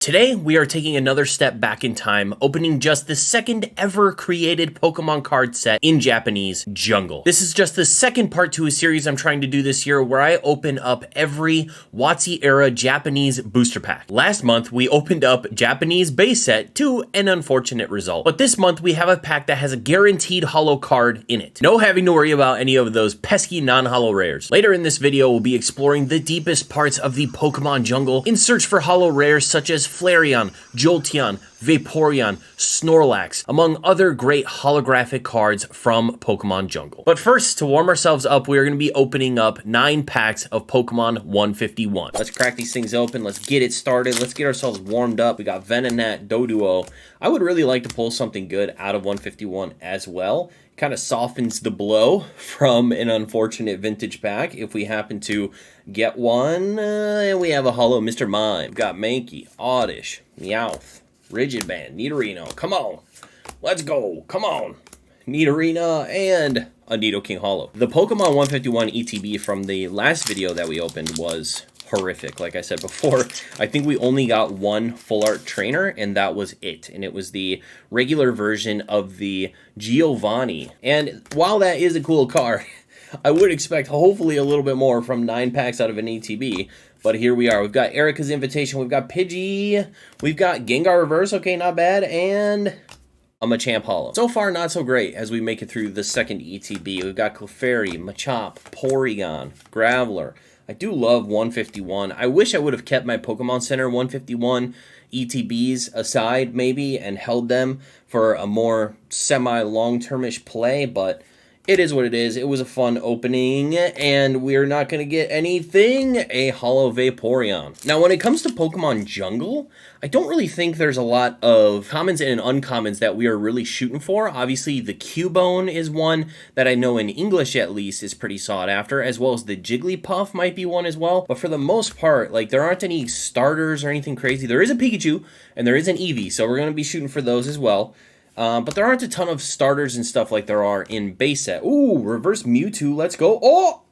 Today, we are taking another step back in time, opening just the second ever created Pokemon card set in Japanese, Jungle. This is just the second part to a series I'm trying to do this year where I open up every WotC-era Japanese booster pack. Last month, we opened up Japanese base set to an unfortunate result. But this month, we have a pack that has a guaranteed holo card in it. No having to worry about any of those pesky non-holo rares. Later in this video, we'll be exploring the deepest parts of the Pokemon jungle in search for holo rares such as Flareon, Jolteon, Vaporeon, Snorlax, among other great holographic cards from Pokemon Jungle. But first, to warm ourselves up, we are going to be opening up 9 packs of Pokemon 151. Let's crack these things open. Let's get it started. Let's get ourselves warmed up. We got Venonat, Doduo. I would really like to pull something good out of 151 as well. Kind of softens the blow from an unfortunate vintage pack if we happen to get one. And we have a holo Mr. Mime. We've got Mankey, Oddish, Meowth, Rigid Band, Nidorino. Come on. Let's go. Come on. Nidorina and a Nidoking holo. The Pokemon 151 ETB from the last video that we opened was horrific. Like I said before, I think we only got one full art trainer and that was it. And it was the regular version of the Giovanni. And while that is a cool card, I would expect hopefully a little bit more from 9 packs out of an ETB. But here we are. We've got Erica's Invitation. We've got Pidgey. We've got Gengar Reverse. Okay, not bad. And a Machamp holo. So far, not so great as we make it through the second ETB. We've got Clefairy, Machop, Porygon, Graveler. I do love 151. I wish I would have kept my Pokemon Center 151 ETBs aside maybe and held them for a more semi-long-termish play, but it is what it is. It was a fun opening, and we're not going to get anything, a holo Vaporeon. Now, when it comes to Pokemon Jungle, I don't really think there's a lot of commons and uncommons that we are really shooting for. Obviously, the Cubone is one that I know in English, at least, is pretty sought after, as well as the Jigglypuff might be one as well. But for the most part, like, there aren't any starters or anything crazy. There is a Pikachu, and there is an Eevee, so we're going to be shooting for those as well. But there aren't a ton of starters and stuff like there are in base set. Ooh, reverse Mewtwo, let's go. Oh!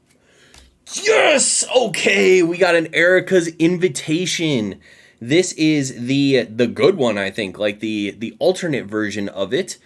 Yes! Okay, we got an Erica's Invitation. This is the good one, I think, like the alternate version of it.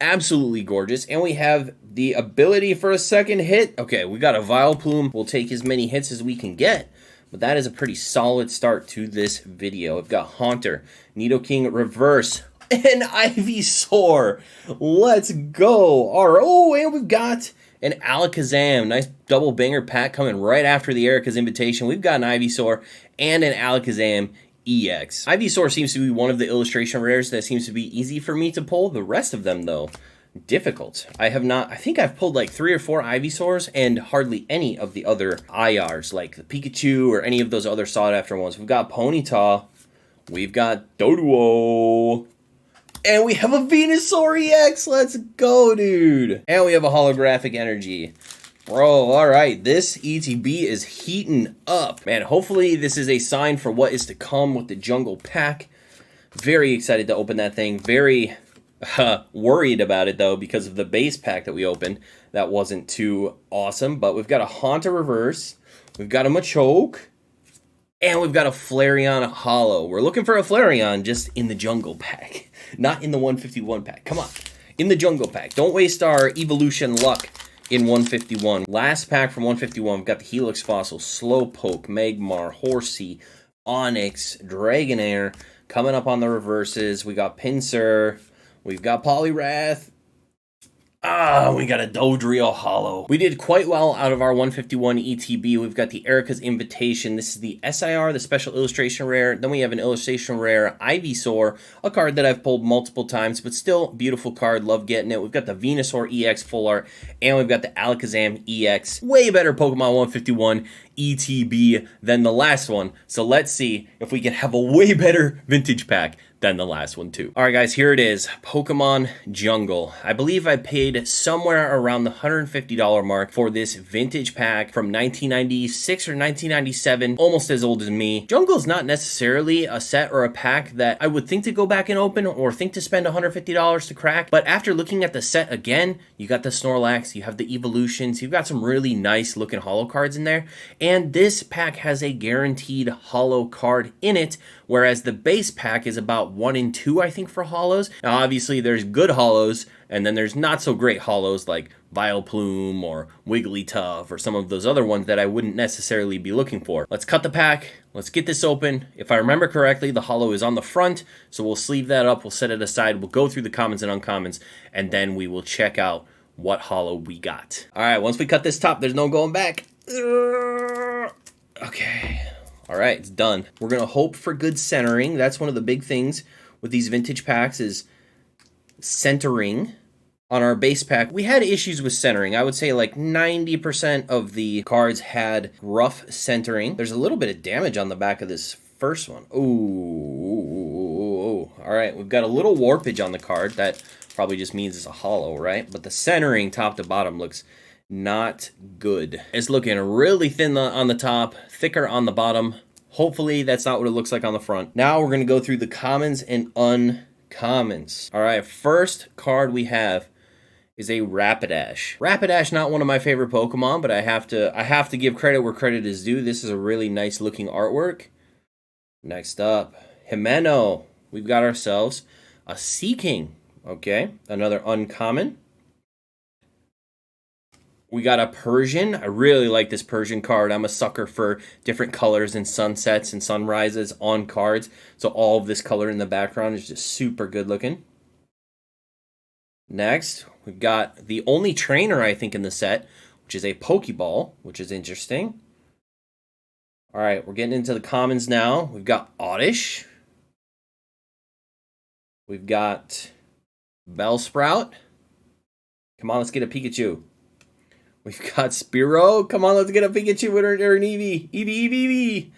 Absolutely gorgeous. And we have the ability for a second hit. Okay, we got a Vileplume. We'll take as many hits as we can get. But that is a pretty solid start to this video. We've got Haunter, Nidoking Reverse, and Ivysaur. Let's go. All right. Oh, and we've got an Alakazam. Nice double banger pack coming right after the Erica's Invitation. We've got an Ivysaur and an Alakazam EX. Ivysaur seems to be one of the illustration rares that seems to be easy for me to pull. The rest of them, though, difficult. I think I've pulled like 3 or 4 Ivysaurs and hardly any of the other IRs, like the Pikachu or any of those other sought-after ones. We've got Ponyta. We've got Doduo. And we have a Venusaur EX. Let's go, dude. And we have a holographic energy. Bro, all right. This ETB is heating up. Man, hopefully this is a sign for what is to come with the Jungle pack. Very excited to open that thing. Very worried about it, though, because of the base pack that we opened. That wasn't too awesome. But we've got a Haunter Reverse. We've got a Machoke. And we've got a Flareon holo. We're looking for a Flareon just in the Jungle pack. Not in the 151 pack. Come on. In the Jungle pack. Don't waste our evolution luck in 151. Last pack from 151. We've got the Helix Fossil, Slowpoke, Magmar, Horsey, Onix, Dragonair. Coming up on the reverses. We got Pinsir. We've got Poliwrath. We got a Dodrio holo. We did quite well out of our 151 ETB. We've got the Erica's Invitation. This is the SIR, the Special Illustration Rare. Then we have an Illustration Rare Ivysaur, a card that I've pulled multiple times, but still beautiful card. Love getting it. We've got the Venusaur EX Full Art, and we've got the Alakazam EX. Way better Pokemon 151 ETB than the last one. So let's see if we can have a way better vintage pack than the last one too. All right, guys, here it is, Pokemon Jungle. I believe I paid somewhere around the $150 mark for this vintage pack from 1996 or 1997, almost as old as me. Jungle is not necessarily a set or a pack that I would think to go back and open or think to spend $150 to crack, but after looking at the set again, you got the Snorlax, you have the evolutions, you've got some really nice looking holo cards in there, and this pack has a guaranteed holo card in it, whereas the base pack is about 1 in 2, I think, for holos. Now, obviously, there's good holos, and then there's not so great holos like Vileplume or Wigglytuff or some of those other ones that I wouldn't necessarily be looking for. Let's cut the pack. Let's get this open. If I remember correctly, the holo is on the front, so we'll sleeve that up. We'll set it aside. We'll go through the commons and uncommons, and then we will check out what holo we got. All right, once we cut this top, there's no going back. Okay. All right, it's done. We're going to hope for good centering. That's one of the big things with these vintage packs is centering. On our base pack, we had issues with centering. I would say like 90% of the cards had rough centering. There's a little bit of damage on the back of this first one. Ooh. All right, we've got a little warpage on the card. That probably just means it's a holo, right? But the centering top to bottom looks not good. It's looking really thin on the top, thicker on the bottom. Hopefully that's not what it looks like on the front. Now we're gonna go through the commons and uncommons. All right, first card we have is a Rapidash. Rapidash, not one of my favorite Pokemon, but I have to give credit where credit is due. This is a really nice looking artwork. Next up, Himeno. We've got ourselves a Seaking. Okay, another uncommon. We got a Persian. I really like this Persian card. I'm a sucker for different colors and sunsets and sunrises on cards. So all of this color in the background is just super good looking. Next, we've got the only trainer, I think, in the set, which is a Pokeball, which is interesting. All right, we're getting into the commons now. We've got Oddish. We've got Bellsprout. Come on, let's get a Pikachu. We've got Spearow. Come on, let's get a Pikachu or an Eevee. Eevee.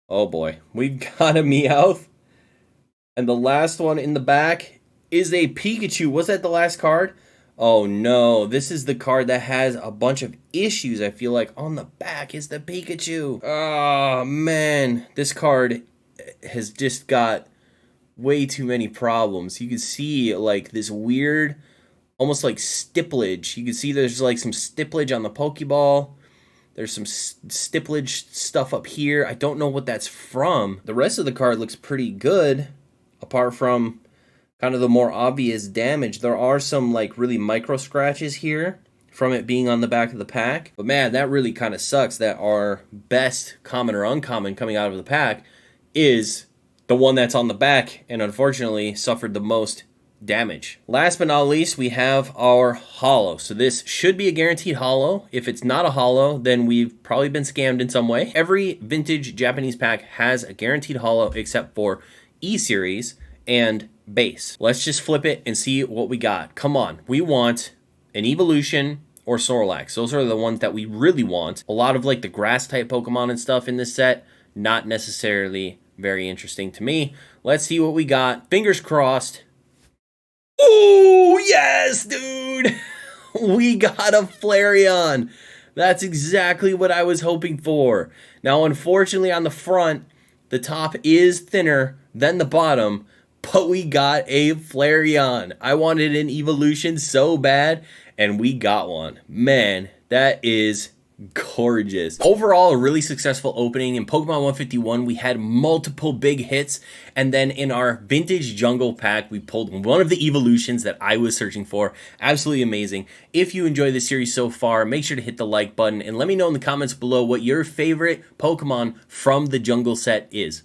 Oh, boy. We've got a Meowth. And the last one in the back is a Pikachu. Was that the last card? Oh no, this is the card that has a bunch of issues. I feel like on the back is the Pikachu. Oh man, this card has just got way too many problems. You can see like this weird, almost like stipplage. You can see there's like some stipplage on the Pokeball. There's some stipplage stuff up here. I don't know what that's from. The rest of the card looks pretty good, apart from kind of the more obvious damage. There are some like really micro scratches here from it being on the back of the pack. But man, that really kind of sucks that our best common or uncommon coming out of the pack is the one that's on the back and unfortunately suffered the most damage. Last but not least, we have our holo. So this should be a guaranteed holo. If it's not a holo, then we've probably been scammed in some way. Every vintage Japanese pack has a guaranteed holo except for E series and base. Let's just flip it and see what we got. Come on, we want an evolution or Snorlax. Those are the ones that we really want. A lot of like the grass type Pokemon and stuff in this set, not necessarily very interesting to me. Let's see what we got. Fingers crossed. Oh yes, dude. We got a Flareon. That's exactly what I was hoping for. Now unfortunately on the front, the top is thinner than the bottom, but we got a Flareon. I wanted an evolution so bad, and we got one. Man, that is gorgeous. Overall, a really successful opening. In Pokemon 151, we had multiple big hits, and then in our vintage jungle pack, we pulled one of the evolutions that I was searching for. Absolutely amazing. If you enjoy this series so far, make sure to hit the like button, and let me know in the comments below what your favorite Pokemon from the jungle set is.